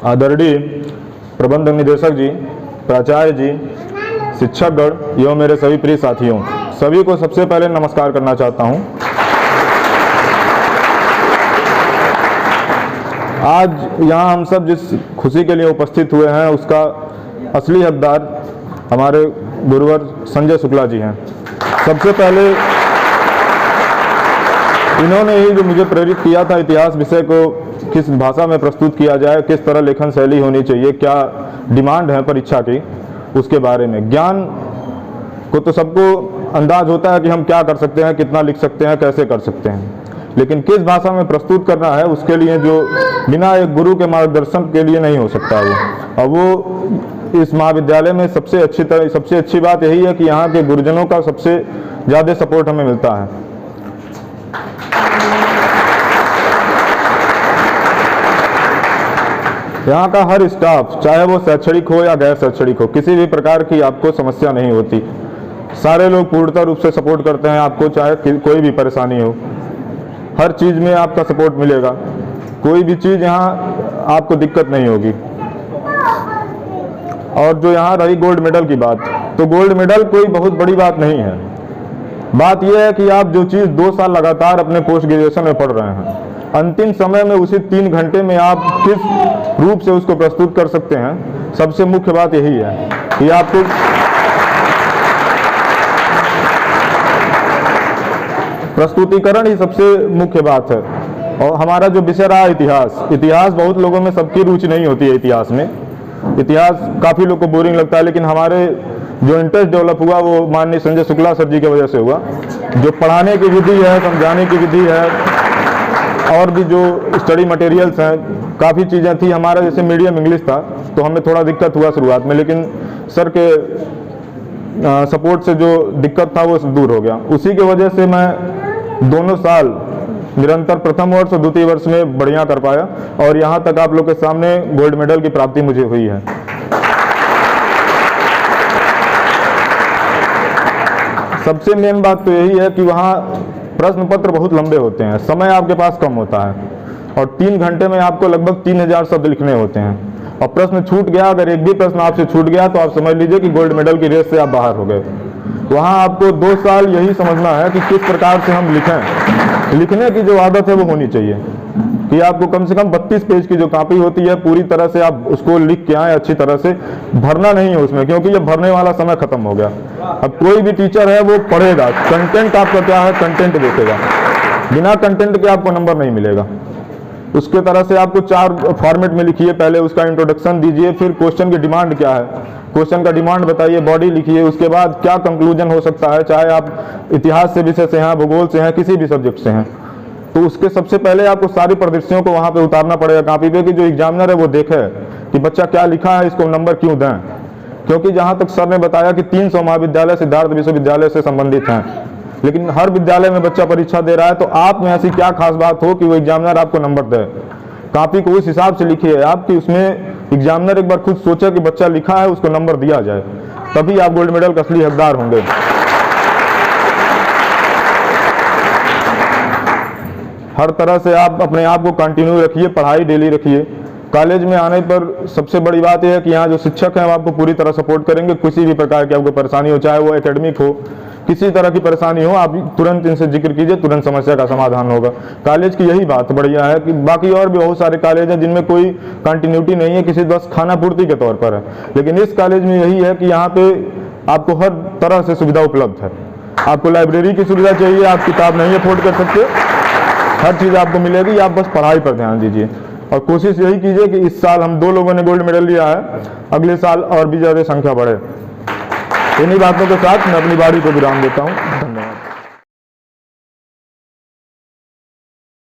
आदरणीय प्रबंध निदेशक जी, प्राचार्य जी, शिक्षकगण एवं मेरे सभी प्रिय साथियों, सभी को सबसे पहले नमस्कार करना चाहता हूं। आज यहाँ हम सब जिस खुशी के लिए उपस्थित हुए हैं उसका असली हकदार हमारे गुरुवर संजय शुक्ला जी हैं। सबसे पहले इन्होंने ही जो मुझे प्रेरित किया था इतिहास विषय को किस भाषा में प्रस्तुत किया जाए, किस तरह लेखन शैली होनी चाहिए, क्या डिमांड है परीक्षा की, उसके बारे में। ज्ञान को तो सबको अंदाज होता है कि हम क्या कर सकते हैं, कितना लिख सकते हैं, कैसे कर सकते हैं, लेकिन किस भाषा में प्रस्तुत करना है उसके लिए जो बिना एक गुरु के मार्गदर्शन के लिए नहीं हो सकता वो। और वो इस महाविद्यालय में सबसे अच्छी बात यही है कि यहाँ के गुरुजनों का सबसे ज़्यादा सपोर्ट हमें मिलता है। यहाँ का हर स्टाफ, चाहे वो शैक्षणिक हो या गैर शैक्षणिक हो, किसी भी प्रकार की आपको समस्या नहीं होती। सारे लोग पूर्णतः रूप से सपोर्ट करते हैं आपको, चाहे कोई भी परेशानी हो, हर चीज़ में आपका सपोर्ट मिलेगा। कोई भी चीज़ यहाँ आपको दिक्कत नहीं होगी। और जो यहाँ रही गोल्ड मेडल की बात, तो गोल्ड मेडल कोई बहुत बड़ी बात नहीं है। बात यह है कि आप जो चीज़ 2 साल लगातार अपने पोस्ट ग्रेजुएशन में पढ़ रहे हैं, अंतिम समय में उसी 3 घंटे में आप किस रूप से उसको प्रस्तुत कर सकते हैं। सबसे मुख्य बात यही है कि आपको प्रस्तुतिकरण ही सबसे मुख्य बात है। और हमारा जो विषय रहा इतिहास बहुत लोगों में सबकी रुचि नहीं होती है। इतिहास काफ़ी लोग को बोरिंग लगता है, लेकिन हमारे जो इंटरेस्ट डेवलप हुआ वो माननीय संजय शुक्ला सर जी की वजह से हुआ। जो पढ़ाने की विधि है, समझाने की विधि है, और भी जो स्टडी मटेरियल्स हैं, काफ़ी चीज़ें थी। हमारा जैसे मीडियम इंग्लिश था तो हमें थोड़ा दिक्कत हुआ शुरुआत में, लेकिन सर के सपोर्ट से जो दिक्कत था वो दूर हो गया। उसी की वजह से मैं दोनों साल निरंतर प्रथम वर्ष और द्वितीय वर्ष में बढ़िया कर पाया और यहाँ तक आप लोग के सामने गोल्ड मेडल की प्राप्ति मुझे हुई है। सबसे मेन बात तो यही है कि वहाँ प्रश्न पत्र बहुत लंबे होते हैं, समय आपके पास कम होता है और 3 घंटे में आपको लगभग 3000 शब्द लिखने होते हैं। और प्रश्न छूट गया, अगर एक भी प्रश्न आपसे छूट गया तो आप समझ लीजिए कि गोल्ड मेडल की रेस से आप बाहर हो गए। वहाँ आपको 2 साल यही समझना है कि किस प्रकार से हम लिखें। लिखने की जो आदत है वो होनी चाहिए कि आपको कम से कम 32 पेज की जो कॉपी होती है पूरी तरह से आप उसको लिख के आए, अच्छी तरह से भरना नहीं है उसमें, क्योंकि ये भरने वाला समय खत्म हो गया। अब कोई भी टीचर है वो पढ़ेगा, कंटेंट आपका क्या है, कंटेंट देखेगा। बिना कंटेंट के आपको नंबर नहीं मिलेगा। उसके तरह से आपको 4 फॉर्मेट में लिखिए, पहले उसका इंट्रोडक्शन दीजिए, फिर क्वेश्चन की डिमांड क्या है, क्वेश्चन का डिमांड बताइए, बॉडी लिखिए, उसके बाद क्या कंक्लूजन हो सकता है, चाहे आप इतिहास से विषय से हैं, भूगोल से हैं, किसी भी सब्जेक्ट से हैं। तो उसके सबसे पहले आपको सारी परिदृश्यों को वहाँ पे उतारना पड़ेगा कॉपी पे, कि जो एग्जामिनर है वो देखे कि बच्चा क्या लिखा है, इसको नंबर क्यों दें। क्योंकि जहाँ तक सर ने बताया कि 300 महाविद्यालय सिद्धार्थ विश्वविद्यालय से संबंधित हैं, लेकिन हर विद्यालय में बच्चा परीक्षा दे रहा है, तो आप में ऐसी क्या खास बात हो कि वो एग्जामिनर आपको नंबर दे। कॉपी को उस हिसाब से लिखिए आप कि उसमें एग्जामिनर एक बार खुद सोचे कि बच्चा लिखा है, उसको नंबर दिया जाए, तभी आप गोल्ड मेडल का असली हकदार होंगे। हर तरह से आप अपने आप को कंटिन्यू रखिए, पढ़ाई डेली रखिए। कॉलेज में आने पर सबसे बड़ी बात यह है कि यहाँ जो शिक्षक हैं वो आपको पूरी तरह सपोर्ट करेंगे। किसी भी प्रकार की आपको परेशानी हो, चाहे वो एकेडमिक हो, किसी तरह की परेशानी हो, आप तुरंत इनसे जिक्र कीजिए, तुरंत समस्या का समाधान होगा। कॉलेज की यही बात बढ़िया है कि बाकी और भी बहुत सारे कॉलेज हैं जिनमें कोई कंटिन्यूटी नहीं है, किसी बस खाना पूर्ति के तौर पर है, लेकिन इस कॉलेज में यही है कि यहाँ पे आपको हर तरह से सुविधा उपलब्ध है। आपको लाइब्रेरी की सुविधा चाहिए, आप किताब नहीं अफोर्ड कर सकते, हर चीज़ आपको मिलेगी, आप बस पढ़ाई पर ध्यान दीजिए। और कोशिश यही कीजिए कि इस साल हम 2 लोगों ने गोल्ड मेडल लिया है, अगले साल और भी ज़्यादा संख्या बढ़े। इन्हीं बातों के साथ मैं अपनी बारी को विराम देता हूँ।